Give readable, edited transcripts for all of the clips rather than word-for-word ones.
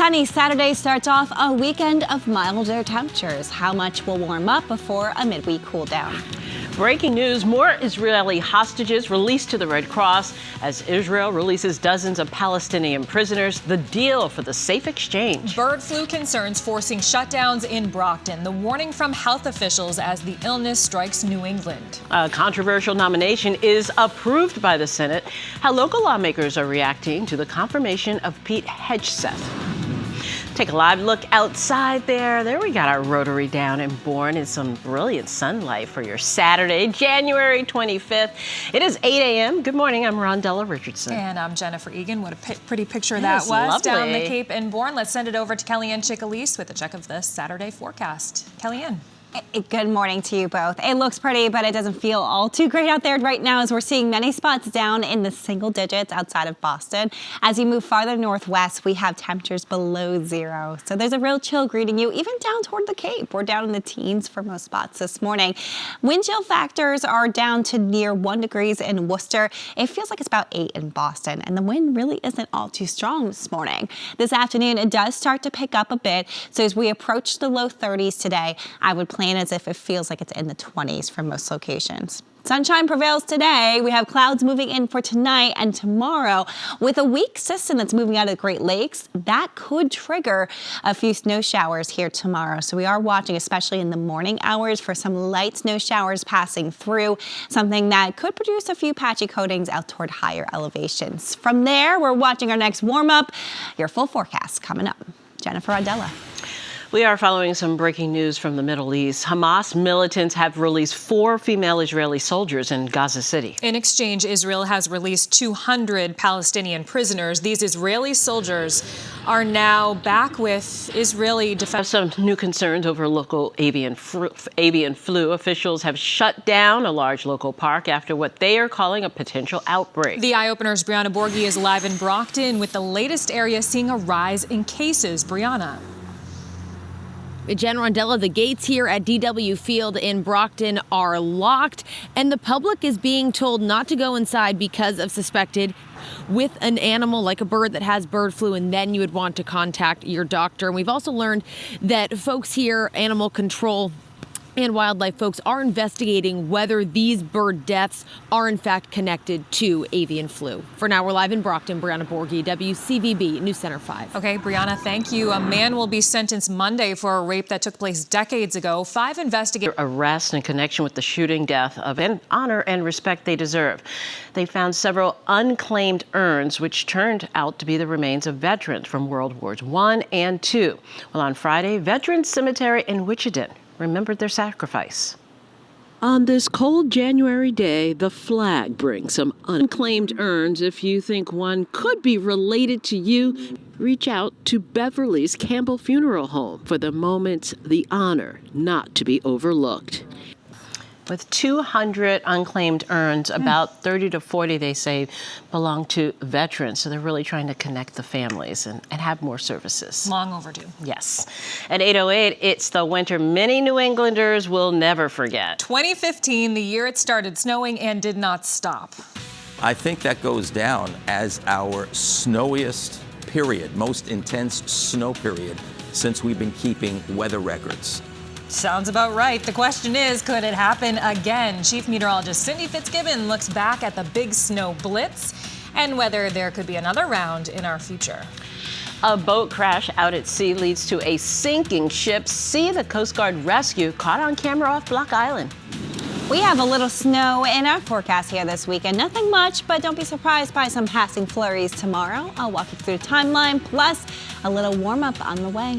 sunny Saturday starts off a weekend of milder temperatures. How much will warm up before a midweek cool down? Breaking news, more Israeli hostages released to the Red Cross as Israel releases dozens of Palestinian prisoners. The deal for the safe exchange. Bird flu concerns forcing shutdowns in Brockton. The warning from health officials as the illness strikes New England. A controversial nomination is approved by the Senate. How local lawmakers are reacting to the confirmation of Pete Hegseth. Take a live look outside there. There we got our rotary down and born in some brilliant sunlight for your Saturday, January 25th. It is 8 a.m. Good morning. I'm Rondella Richardson. And I'm Jennifer Egan. What a pretty picture That that was lovely. down the Cape and Bourne. Let's send it over to Ann Cicalese with a check of the Saturday forecast. Ann. Good morning to you both. It looks pretty, but it doesn't feel all too great out there right now as we're seeing many spots down in the single digits outside of Boston. As you move farther northwest, we have temperatures below zero. So there's a real chill greeting you, even down toward the Cape. We're down in the teens for most spots this morning. Wind chill factors are down to near 1 degree in Worcester. It feels like it's about 8 in Boston, and the wind really isn't all too strong this morning. This afternoon, it does start to pick up a bit. So as we approach the low 30s today, I would plan as if it feels like it's in the 20s for most locations. Sunshine prevails today. We have clouds moving in for tonight and tomorrow. With a weak system that's moving out of the Great Lakes, that could trigger a few snow showers here tomorrow. So we are watching, especially in the morning hours, for some light snow showers passing through, something that could produce a few patchy coatings out toward higher elevations. From there, we're watching our next warm-up. Your full forecast coming up. Jennifer Rondella. We are following some breaking news from the Middle East. Hamas militants have released 4 female Israeli soldiers in Gaza City. In exchange, Israel has released 200 Palestinian prisoners. These Israeli soldiers are now back with Israeli defense. Some new concerns over local avian flu. Officials have shut down a large local park after what they are calling a potential outbreak. The Eye Opener's Brianna Borghi is live in Brockton with the latest area seeing a rise in cases. Brianna. Jen Rondella, the gates here at DW Field in Brockton are locked, and the public is being told not to go inside because of suspected with an animal like a bird that has bird flu, and then you would want to contact your doctor. And we've also learned that folks here, animal control and wildlife folks, are investigating whether these bird deaths are in fact connected to avian flu. For now, we're live in Brockton. Brianna Borghi, WCVB News Center 5. Okay, Brianna, thank you. A man will be sentenced Monday for a rape that took place decades ago. 5 investigators arrest in connection with the shooting death of an honor and respect they deserve. They found several unclaimed urns, which turned out to be the remains of veterans from World Wars I and II. Well, on Friday, Veterans Cemetery in Wichita remembered their sacrifice. On this cold January day, the flag brings some unclaimed urns. If you think one could be related to you, reach out to Beverly's Campbell Funeral Home for the moments, the honor not to be overlooked. With 200 unclaimed urns, about 30 to 40, they say, belong to veterans. So they're really trying to connect the families and have more services. long overdue. Yes. At 8:08, it's the winter many New Englanders will never forget. 2015, the year it started snowing and did not stop. I think that goes down as our snowiest period, most intense snow period since we've been keeping weather records. Sounds about right. The question is, could it happen again? Chief Meteorologist Cindy Fitzgibbon looks back at the big snow blitz and whether there could be another round in our future. A boat crash out at sea leads to a sinking ship. See the Coast Guard rescue caught on camera off Block Island. We have a little snow in our forecast here this weekend. Nothing much, but don't be surprised by some passing flurries tomorrow. I'll walk you through the timeline, plus a little warm up on the way.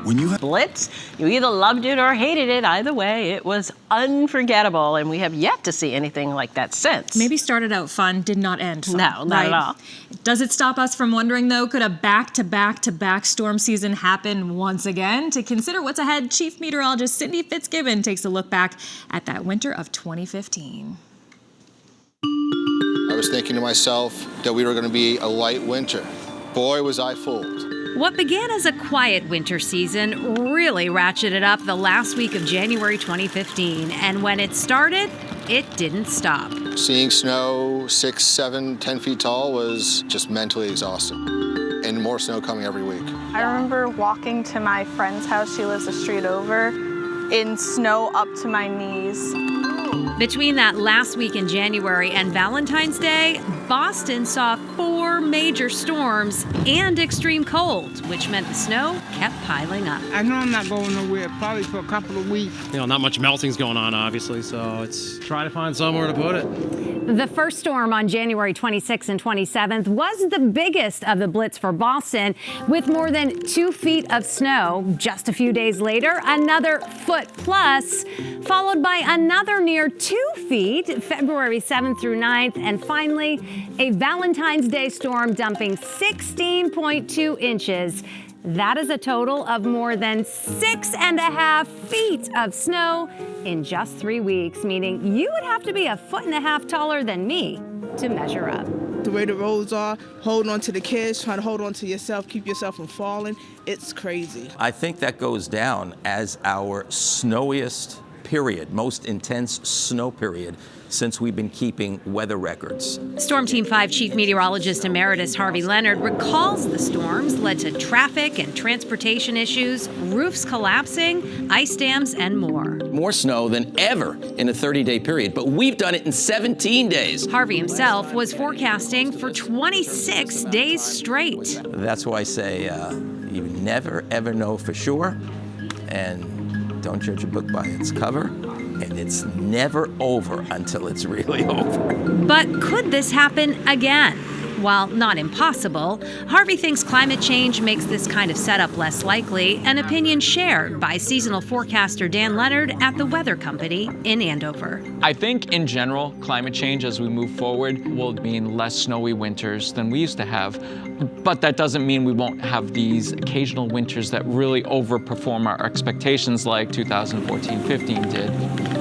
When you have Blitz, you either loved it or hated it. Either way, it was unforgettable, and we have yet to see anything like that since. Maybe started out fun, did not end fun. No, not at all. Does it stop us from wondering, though, could a back-to-back-to-back storm season happen once again? To consider what's ahead, Chief Meteorologist Cindy Fitzgibbon takes a look back at that winter of 2015. I was thinking to myself that we were going to be a light winter. Boy, was I fooled. What began as a quiet winter season really ratcheted up the last week of January 2015, and when it started, it didn't stop. Seeing snow 6, 7, 10 feet tall was just mentally exhausting. And more snow coming every week. I remember walking to my friend's house, she lives a street over, in snow up to my knees. Between that last week in January and Valentine's Day, Boston saw 4 major storms and extreme cold, which meant the snow kept piling up. I know I'm not going nowhere, probably for a couple of weeks. Not much melting's going on, obviously, so it's try to find somewhere to put it. The first storm on January 26th and 27th was the biggest of the blitz for Boston, with more than 2 feet of snow. Just a few days later, another foot plus, followed by another near 2 feet, February 7th through 9th, and finally, a Valentine's Day storm dumping 16.2 inches. That is a total of more than 6.5 feet of snow in just 3 weeks, meaning you would have to be 1.5 feet taller than me to measure up. The way the roads are, holding on to the kids, trying to hold on to yourself, keep yourself from falling, it's crazy. I think that goes down as our snowiest period, most intense snow period since we've been keeping weather records. Storm Team 5 Chief Meteorologist Emeritus Harvey Leonard recalls the storms led to traffic and transportation issues, roofs collapsing, ice dams, and more. More snow than ever in a 30-day period, but we've done it in 17 days. Harvey himself was forecasting for 26 days straight. That's why I say you never, ever know for sure, and don't judge a book by its cover. And it's never over until it's really over. But could this happen again? While not impossible, Harvey thinks climate change makes this kind of setup less likely, an opinion shared by seasonal forecaster Dan Leonard at the Weather Company in Andover. I think in general, climate change as we move forward will mean less snowy winters than we used to have. But that doesn't mean we won't have these occasional winters that really overperform our expectations like 2014-15 did.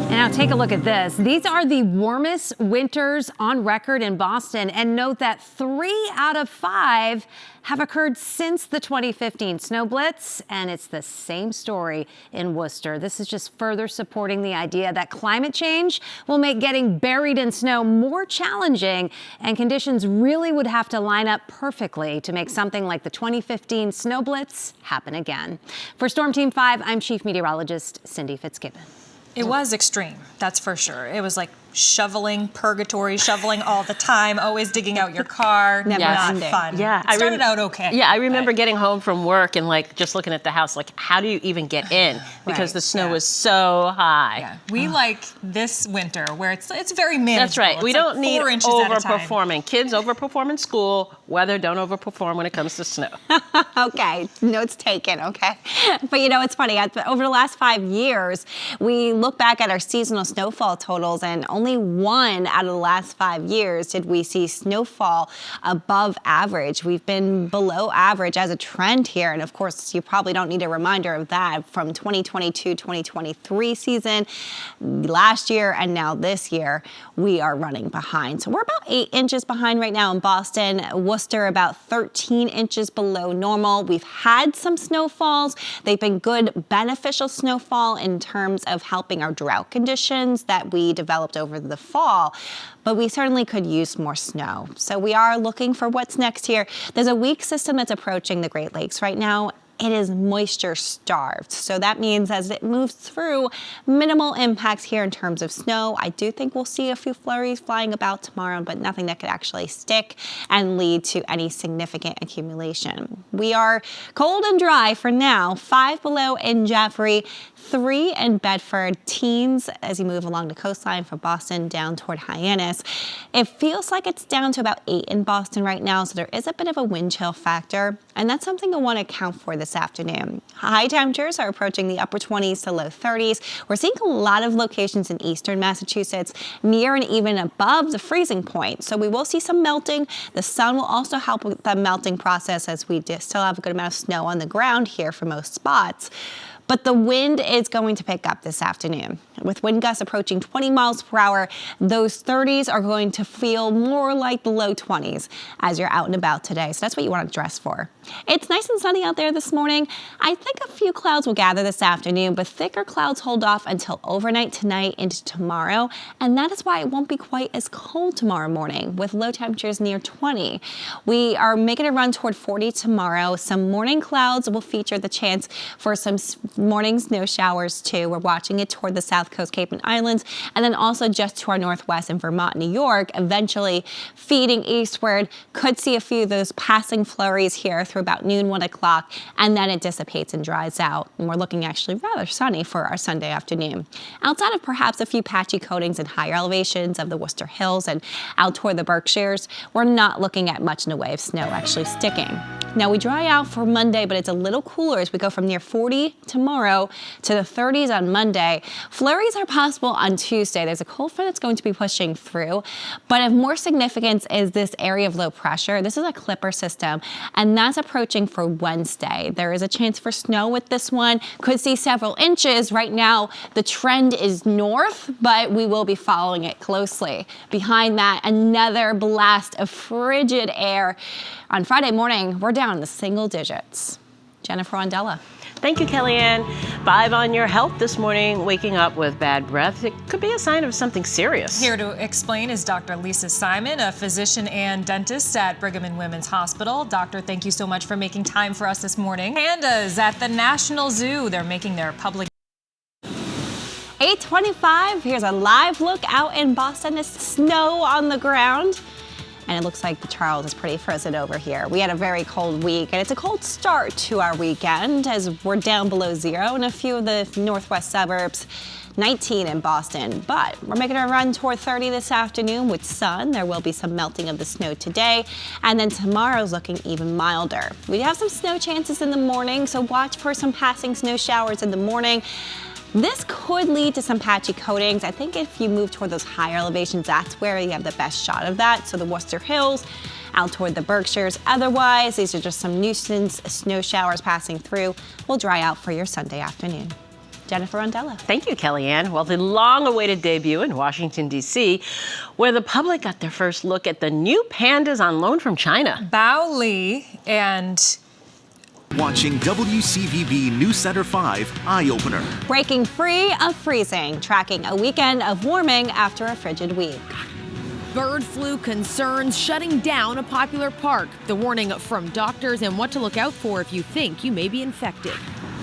And now take a look at this. These are the warmest winters on record in Boston. And note that 3 out of 5 have occurred since the 2015 snow blitz. And it's the same story in Worcester. This is just further supporting the idea that climate change will make getting buried in snow more challenging. And conditions really would have to line up perfectly to make something like the 2015 snow blitz happen again. For Storm Team 5, I'm Chief Meteorologist Cindy Fitzgibbon. It was extreme, that's for sure. It was like shoveling, purgatory, shoveling all the time, always digging out your car. Never not ending. fun. Yeah, It started out okay. Yeah, I remember getting home from work and just looking at the house, how do you even get in? Because the snow was so high. Yeah. We like this winter where it's very manageable. That's right. It's We like don't need 4 inches at a time. overperforming. Kids overperform in school. Weather don't overperform when it comes to snow. Okay, notes taken, okay? But it's funny, over the last 5 years, we look back at our seasonal snowfall totals, and only 1 out of the last 5 years did we see snowfall above average. We've been below average as a trend here, and of course, you probably don't need a reminder of that from 2022-2023 season, last year, and now this year, we are running behind. So we're about 8 inches behind right now in Boston. Worcester about 13 inches below normal. We've had some snowfalls. They've been good, beneficial snowfall in terms of helping our drought conditions that we developed over the fall. But we certainly could use more snow. So we are looking for what's next here. There's a weak system that's approaching the Great Lakes right now. It is moisture starved. So that means as it moves through, minimal impacts here in terms of snow. I do think we'll see a few flurries flying about tomorrow, but nothing that could actually stick and lead to any significant accumulation. We are cold and dry for now. 5 below in Jeffrey, 3 in Bedford, teens as you move along the coastline from Boston down toward Hyannis. It feels like it's down to about 8 in Boston right now, so there is a bit of a wind chill factor, and that's something I want to account for this afternoon. High temperatures are approaching the upper 20s to low 30s. We're seeing a lot of locations in eastern Massachusetts near and even above the freezing point, so we will see some melting. The sun will also help with the melting process as we still have a good amount of snow on the ground here for most spots. but the wind is going to pick up this afternoon. With wind gusts approaching 20 miles per hour, those 30s are going to feel more like the low 20s as you're out and about today. So that's what you want to dress for. It's nice and sunny out there this morning. I think a few clouds will gather this afternoon, but thicker clouds hold off until overnight tonight into tomorrow. And that is why it won't be quite as cold tomorrow morning with low temperatures near 20. We are making a run toward 40 tomorrow. Some morning clouds will feature the chance for some morning snow showers too. We're watching it toward the South Coast, Cape and Islands, and then also just to our northwest in Vermont, New York, eventually feeding eastward. Could see a few of those passing flurries here through about noon, 1 o'clock, and then it dissipates and dries out. And we're looking actually rather sunny for our Sunday afternoon. Outside of perhaps a few patchy coatings in higher elevations of the Worcester Hills and out toward the Berkshires, we're not looking at much in the way of snow actually sticking. Now we dry out for Monday, but it's a little cooler as we go from near 40 tomorrow to the 30s on Monday. Flurries are possible on Tuesday. There's a cold front that's going to be pushing through, but of more significance is this area of low pressure. This is a clipper system, and that's approaching for Wednesday. There is a chance for snow with this one. Could see several inches. Right now, the trend is north, but we will be following it closely. Behind that, another blast of frigid air. On Friday morning, we're down in the single digits. Jennifer Rondella. Thank you, Kellyanne. 5 on your health this morning, waking up with bad breath. It could be a sign of something serious. Here to explain is Dr. Lisa Simon, a physician and dentist at Brigham and Women's Hospital. Doctor, thank you so much for making time for us this morning. Pandas at the National Zoo. They're making their public 8:25. Here's a live look out in Boston. There's snow on the ground. And it looks like the Charles is pretty frozen over here. We had a very cold week, and it's a cold start to our weekend as we're down below 0 in a few of the northwest suburbs. 19 in Boston, but we're making a run toward 30 this afternoon with sun. There will be some melting of the snow today, and then tomorrow's looking even milder. We have some snow chances in the morning, so watch for some passing snow showers in the morning. This could lead to some patchy coatings. I think if you move toward those higher elevations, that's where you have the best shot of that. So the Worcester Hills, out toward the Berkshires. Otherwise, these are just some nuisance snow showers passing through. Will dry out for your Sunday afternoon. Jennifer Rondella. Thank you, Kellyanne. Well, the long-awaited debut in Washington, D.C., where the public got their first look at the new pandas on loan from China. Bao Li and watching WCVB News Center 5 Eye Opener. Breaking free of freezing, tracking a weekend of warming after a frigid week. Bird flu concerns shutting down a popular park. The warning from doctors and what to look out for if you think you may be infected.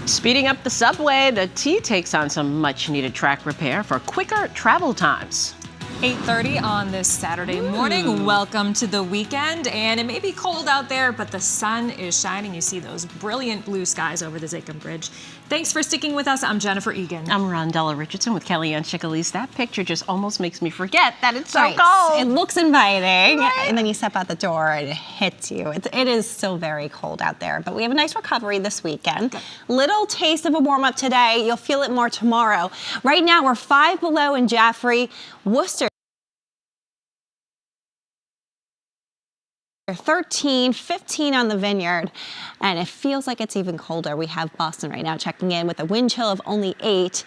Speeding up the subway, the T takes on some much-needed track repair for quicker travel times. 8:30 on this Saturday morning. Welcome to the weekend, and it may be cold out there, but the sun is shining. You see those brilliant blue skies over the Zakim Bridge. Thanks for sticking with us. I'm Jennifer Egan. I'm Rondella Richardson with Kelly Ann Cicalese. That picture just almost makes me forget that it's so Right. cold. It looks inviting, and then you step out the door and it hits you. It is still very cold out there, but we have a nice recovery this weekend. Little taste of a warm-up today. You'll feel it more tomorrow. Right now, we're 5 below in Jaffrey. Worcester 13, 15 on the Vineyard, and it feels like it's even colder. We have Boston right now checking in with a wind chill of only 8.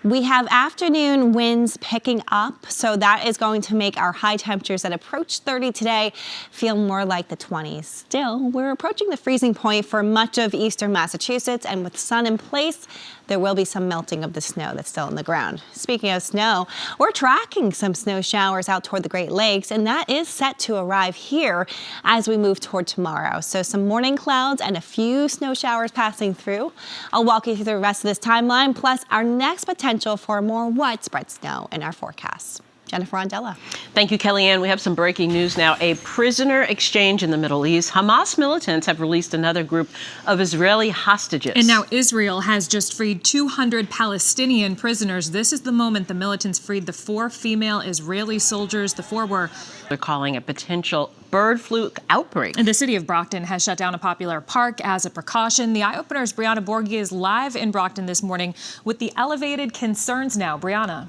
We have afternoon winds picking up, so that is going to make our high temperatures that approach 30 today feel more like the 20s. Still, we're approaching the freezing point for much of eastern Massachusetts, and with sun in place, there will be some melting of the snow that's still in the ground. Speaking of snow, we're tracking some snow showers out toward the Great Lakes, and that is set to arrive here as we move toward tomorrow. So some morning clouds and a few snow showers passing through. I'll walk you through the rest of this timeline, plus our next potential for more widespread snow in our forecasts. Jennifer Rondella. Thank you, Kellyanne. We have some breaking news now. A prisoner exchange in the Middle East. Hamas militants have released another group of Israeli hostages. And now Israel has just freed 200 Palestinian prisoners. This is the moment the militants freed the 4 female Israeli soldiers. The 4 were... They're calling a potential bird flu outbreak. And the city of Brockton has shut down a popular park as a precaution. The Eye Opener's Brianna Borghi is live in Brockton this morning with the elevated concerns now. Brianna.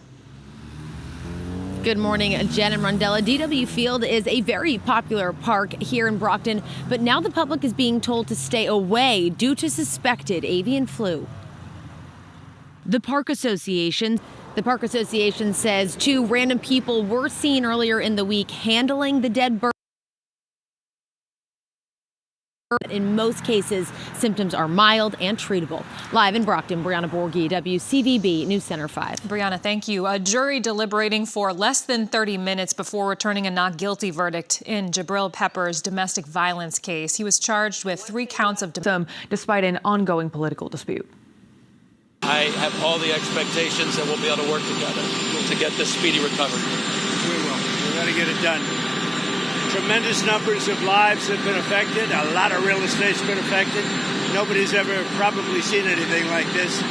Good morning, Jen and Rondella. DW Field is a very popular park here in Brockton, but now the public is being told to stay away due to suspected avian flu. The Park Association says 2 random people were seen earlier in the week handling the dead bird. In most cases, symptoms are mild and treatable. Live in Brockton, Brianna Borghi, WCVB News Center 5. Brianna, thank you. A jury deliberating for less than 30 minutes before returning a not guilty verdict in Jabril Pepper's domestic violence case. He was charged with 3 counts of despite an ongoing political dispute. I have all the expectations that we'll be able to work together to get this speedy recovery. We will. We're going to get it done. Tremendous numbers of lives have been affected. A lot of real estate's been affected. Nobody's ever probably seen anything like this.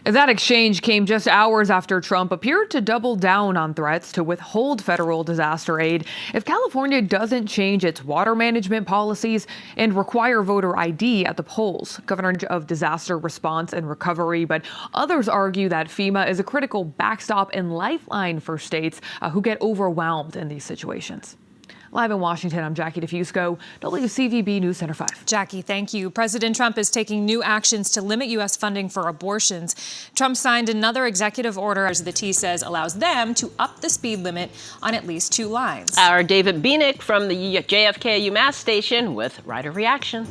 That exchange came just hours after Trump appeared to double down on threats to withhold federal disaster aid if California doesn't change its water management policies and require voter ID at the polls. Governor of Disaster Response and Recovery, but others argue that FEMA is a critical backstop and lifeline for states who get overwhelmed in these situations. Live in Washington, I'm Jackie DeFusco, WCVB News Center 5. Jackie, thank you. President Trump is taking new actions to limit U.S. funding for abortions. Trump signed another executive order, as the T says, allows them to up the speed limit on at least 2 lines. Our David Bienick from the JFK UMass station with rider reaction.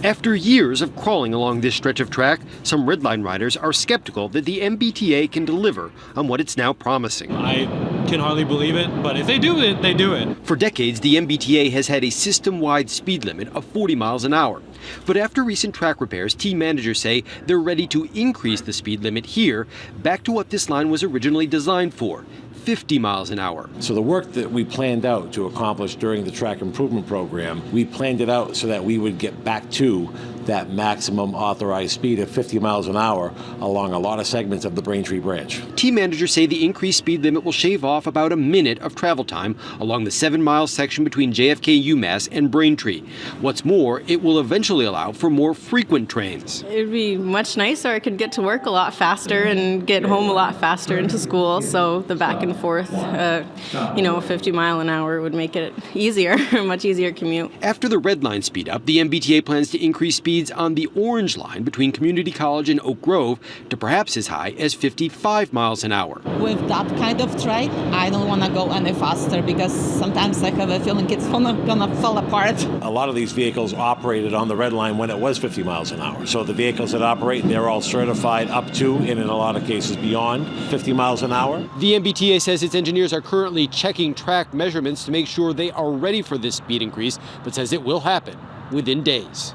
After years of crawling along this stretch of track, some Red Line riders are skeptical that the MBTA can deliver on what it's now promising. I can hardly believe it, but if they do it, they do it. For decades, the MBTA has had a system-wide speed limit of 40 miles an hour. But after recent track repairs, team managers say they're ready to increase the speed limit here back to what this line was originally designed for, 50 miles an hour. So the work that we planned out to accomplish during the track improvement program, we planned it out so that we would get back to that maximum authorized speed of 50 miles an hour along a lot of segments of the Braintree branch. Team managers say the increased speed limit will shave off about a minute of travel time along the 7-mile section between JFK UMass and Braintree. What's more, it will eventually allow for more frequent trains. It'd be much nicer. I could get to work a lot faster and get home a lot faster into school. So the back and forth, 50 mile an hour would make it easier, a much easier commute. After the Red Line speed up, the MBTA plans to increase speeds on the Orange Line between Community College and Oak Grove to perhaps as high as 55 miles an hour. With that kind of track, I don't want to go any faster because sometimes I have a feeling it's gonna fall apart. A lot of these vehicles operated on the Red Line when it was 50 miles an hour. So the vehicles that operate, they're all certified up to, and in a lot of cases beyond, 50 miles an hour. The MBTA says its engineers are currently checking track measurements to make sure they are ready for this speed increase, but says it will happen within days.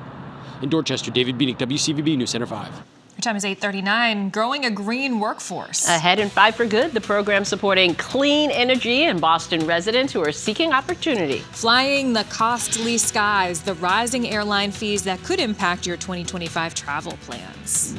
In Dorchester, David Bienick, WCVB News Center 5. Your time is 8:39. Growing a green workforce. Ahead in 5 for Good, the program supporting clean energy and Boston residents who are seeking opportunity. Flying the costly skies, the rising airline fees that could impact your 2025 travel plans.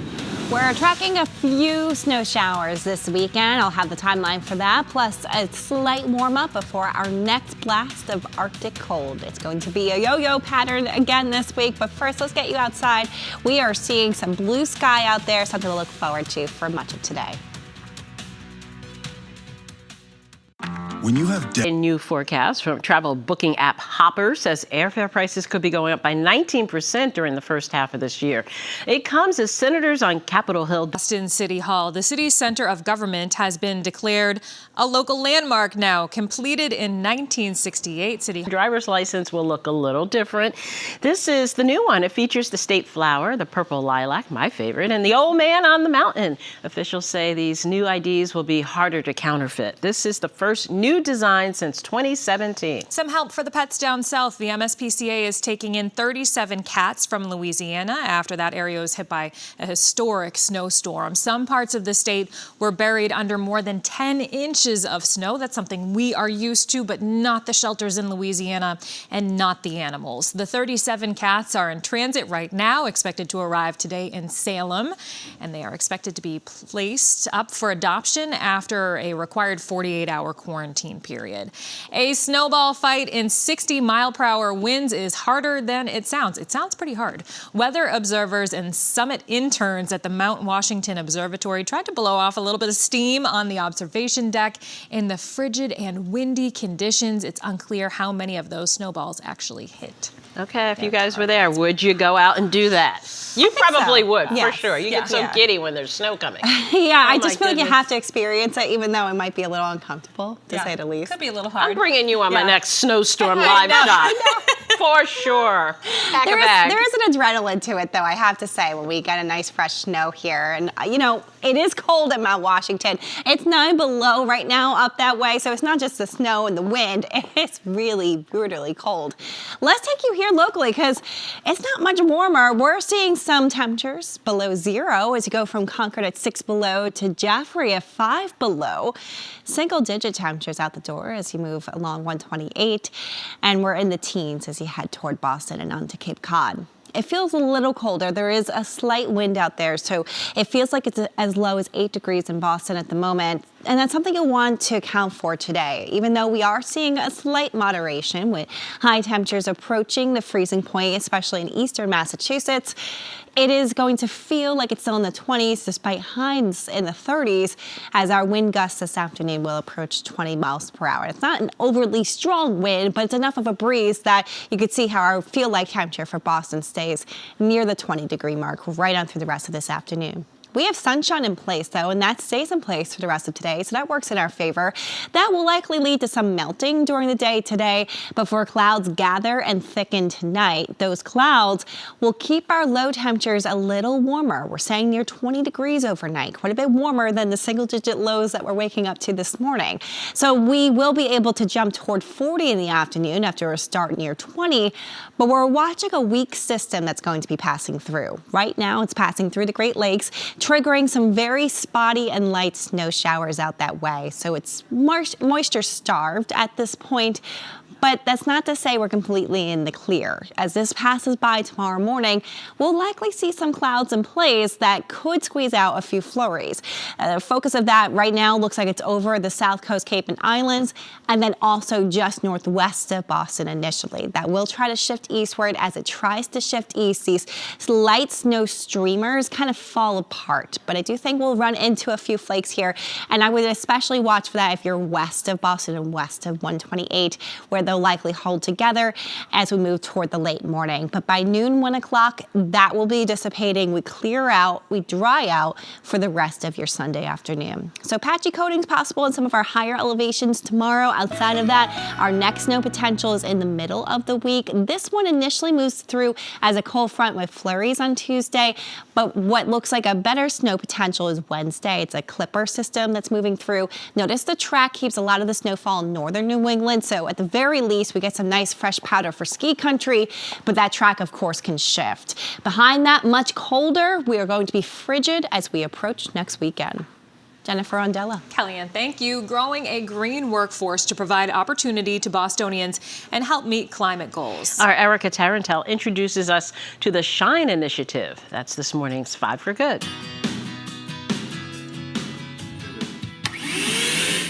We're tracking a few snow showers this weekend. I'll have the timeline for that, plus a slight warm up before our next blast of Arctic cold. It's going to be a yo-yo pattern again this week, but first let's get you outside. We are seeing some blue sky out there, something to look forward to for much of today. When you have a new forecast from travel booking app Hopper says airfare prices could be going up by 19% during the first half of this year. It comes as senators on Capitol Hill. Boston City Hall, the city's center of government, has been declared a local landmark now. Completed in 1968, city driver's license will look a little different. This is the new one. It features the state flower, the purple lilac, my favorite, and the old man on the mountain. Officials say these new IDs will be harder to counterfeit. This is the first new design since 2017. Some help for the pets down south. The MSPCA is taking in 37 cats from Louisiana after that area was hit by a historic snowstorm. Some parts of the state were buried under more than 10 inches of snow. That's something we are used to, but not the shelters in Louisiana and not the animals. The 37 cats are in transit right now, expected to arrive today in Salem, and they are expected to be placed up for adoption after a required 48-hour quarantine. 2017 period. A snowball fight in 60-mile-per-hour winds is harder than it sounds. It sounds pretty hard. Weather observers and summit interns at the Mount Washington Observatory tried to blow off a little bit of steam on the observation deck. In the frigid and windy conditions, it's unclear how many of those snowballs actually hit. Okay, if you guys were there, would you go out and do that? You probably would, Yes. for sure. You get so giddy when there's snow coming. Yeah, I Oh, just my feel like you goodness. have to experience it, even though it might be a little uncomfortable, to say the least. Could be a little hard. I'm bringing you on my Yeah. next snowstorm I live know, shot. For sure. Pack a bag. There is an adrenaline to it, though, I have to say, when we get a nice fresh snow here. And, it is cold at Mount Washington. It's 9 below right now up that way, so it's not just the snow and the wind. It's really brutally cold. Let's take you here locally, because it's not much warmer. We're seeing some temperatures below 0 as you go from Concord at 6 below to Jaffrey at 5 below. Single-digit temperatures out the door as you move along 128, and we're in the teens as you head toward Boston and onto Cape Cod. It feels a little colder. There is a slight wind out there, so it feels like it's as low as 8 degrees in Boston at the moment. And that's something you'll want to account for today, even though we are seeing a slight moderation with high temperatures approaching the freezing point, especially in eastern Massachusetts. It is going to feel like it's still in the 20s despite highs in the 30s as our wind gusts this afternoon will approach 20 miles per hour. It's not an overly strong wind, but it's enough of a breeze that you could see how our feel-like temperature for Boston stays near the 20-degree mark right on through the rest of this afternoon. We have sunshine in place, though, and that stays in place for the rest of today, so that works in our favor. That will likely lead to some melting during the day today before clouds gather and thicken tonight. Those clouds will keep our low temperatures a little warmer. We're saying near 20 degrees overnight, quite a bit warmer than the single-digit lows that we're waking up to this morning. So we will be able to jump toward 40 in the afternoon after a start near 20, but we're watching a weak system that's going to be passing through. Right now, it's passing through the Great Lakes, triggering some very spotty and light snow showers out that way. So it's moisture starved at this point, but that's not to say we're completely in the clear. As this passes by tomorrow morning, we'll likely see some clouds in place that could squeeze out a few flurries. The focus of that right now looks like it's over the South Coast, Cape and Islands, and then also just northwest of Boston initially. That will try to shift eastward. As it tries to shift east, these light snow streamers kind of fall apart, but I do think we'll run into a few flakes here, and I would especially watch for that if you're west of Boston and west of 128, where they'll likely hold together as we move toward the late morning. But by noon, 1 o'clock, that will be dissipating. We clear out, we dry out for the rest of your Sunday afternoon. So patchy coatings possible in some of our higher elevations tomorrow. Outside of that, our next snow potential is in the middle of the week. This one initially moves through as a cold front with flurries on Tuesday, but what looks like a better snow potential is Wednesday. It's a clipper system that's moving through. Notice the track keeps a lot of the snowfall in northern New England, so at the very least, we get some nice fresh powder for ski country, but that track, of course, can shift. Behind that, much colder. We are going to be frigid as we approach next weekend. Jennifer Ondella. Kellyanne, thank you. Growing a green workforce to provide opportunity to Bostonians and help meet climate goals. Our Erica Tarantel introduces us to the Shine Initiative. That's this morning's 5 for Good.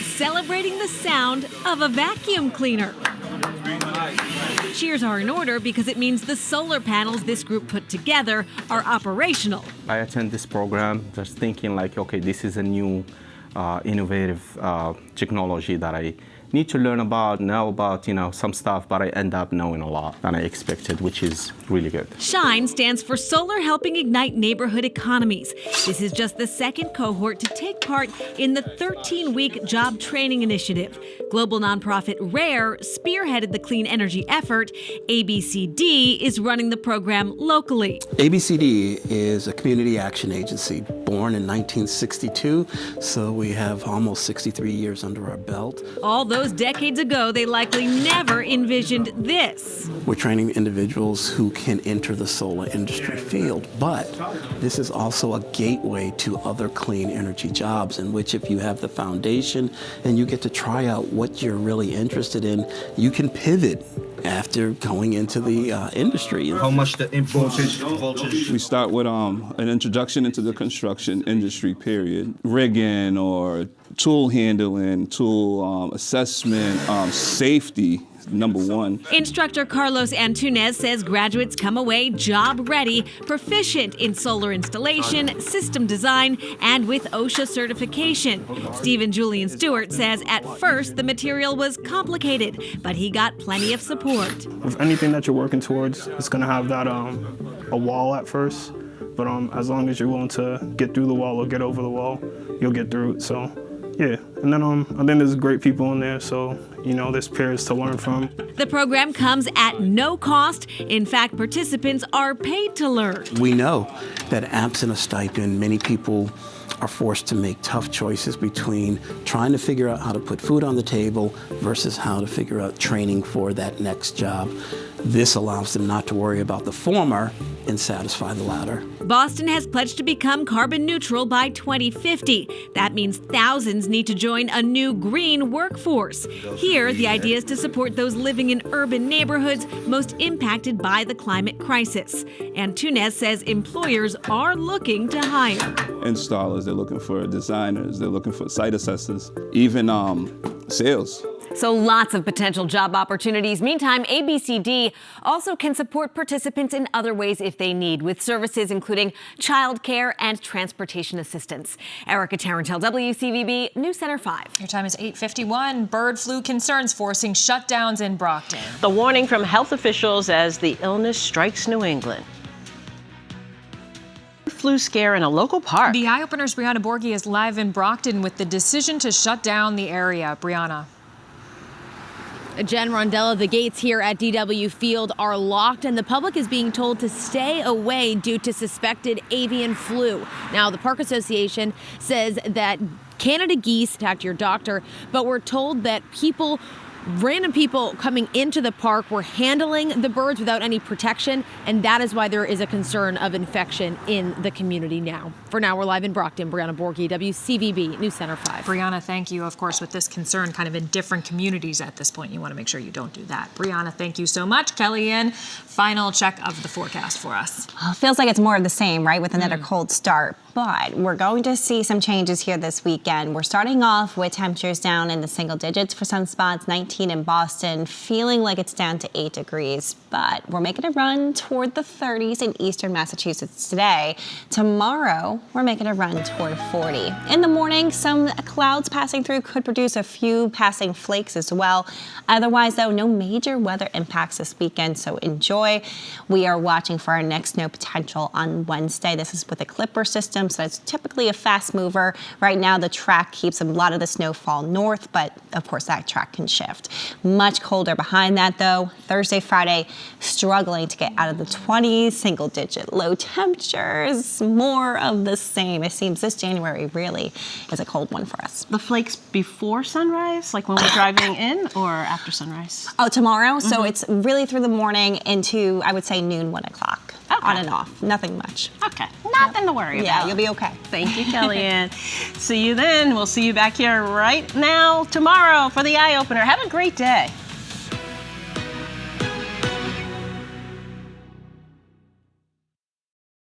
Celebrating the sound of a vacuum cleaner. Cheers are in order because it means the solar panels this group put together are operational. I attend this program just thinking like, okay, this is a new innovative technology that I need to learn about, know about, some stuff, but I end up knowing a lot than I expected, which is really good. SHINE stands for Solar Helping Ignite Neighborhood Economies. This is just the second cohort to take part in the 13-week job training initiative. Global nonprofit RARE spearheaded the clean energy effort. ABCD is running the program locally. ABCD is a community action agency born in 1962, so we have almost 63 years under our belt. All those decades ago, they likely never envisioned this. We're training individuals who can enter the solar industry field, but this is also a gateway to other clean energy jobs in which if you have the foundation and you get to try out what you're really interested in, you can pivot after going into the industry. How much the voltage? We start with an introduction into the construction industry, period. Rigging or tool handling, tool assessment, safety. Number one. Instructor Carlos Antunes says graduates come away job ready, proficient in solar installation, system design, and with OSHA certification. Stephen Julian Stewart says at first the material was complicated, but he got plenty of support. With anything that you're working towards, it's going to have that a wall at first, but as long as you're willing to get through the wall or get over the wall, you'll get through it. So yeah, and then I think there's great people in there, so there's peers to learn from. The program comes at no cost. In fact, participants are paid to learn. We know that absent a stipend, many people are forced to make tough choices between trying to figure out how to put food on the table versus how to figure out training for that next job. This allows them not to worry about the former and satisfy the latter. Boston has pledged to become carbon neutral by 2050. That means thousands need to join a new green workforce. Here, the idea is to support those living in urban neighborhoods most impacted by the climate crisis. And Tunes says employers are looking to hire. Installers, they're looking for designers, they're looking for site assessors, even sales. So lots of potential job opportunities. Meantime, ABCD also can support participants in other ways if they need, with services including childcare and transportation assistance. Erica Tarantel, WCVB News Center 5. Your time is 8:51. Bird flu concerns forcing shutdowns in Brockton. The warning from health officials as the illness strikes New England. Flu scare in a local park. The Eye Opener's Brianna Borghi is live in Brockton with the decision to shut down the area. Brianna. Jen Rondella, the gates here at DW Field are locked and the public is being told to stay away due to suspected avian flu. Now, the Park Association says that Canada geese attacked your doctor, but we're told that random people coming into the park were handling the birds without any protection, and that is why there is a concern of infection in the community now. For now, we're live in Brockton. Brianna Borghi, WCVB News Center 5. Brianna, thank you. Of course, with this concern kind of in different communities at this point, you want to make sure you don't do that. Brianna, thank you so much. Kellyanne, final check of the forecast for us. Well, it feels like it's more of the same, right, with another cold start. But we're going to see some changes here this weekend. We're starting off with temperatures down in the single digits for some spots, 19 in Boston, feeling like it's down to 8 degrees. But we're making a run toward the 30s in eastern Massachusetts today. Tomorrow, we're making a run toward 40. In the morning, some clouds passing through could produce a few passing flakes as well. Otherwise, though, no major weather impacts this weekend, so enjoy. We are watching for our next snow potential on Wednesday. This is with a clipper system, so it's typically a fast mover. Right now, the track keeps a lot of the snowfall north, but of course, that track can shift. Much colder behind that, though. Thursday, Friday, struggling to get out of the 20s, single-digit low temperatures, more of the same. It seems this January really is a cold one for us. The flakes before sunrise, like when we're driving in, or after sunrise? Oh, tomorrow? So it's really through the morning into, I would say, noon, 1 o'clock. Okay. On and off. Nothing much. Okay. Nothing to worry about. Yeah, you'll be okay. Thank you, Kellyanne. See you then. We'll see you back here right now tomorrow for the Eye Opener. Have a great day.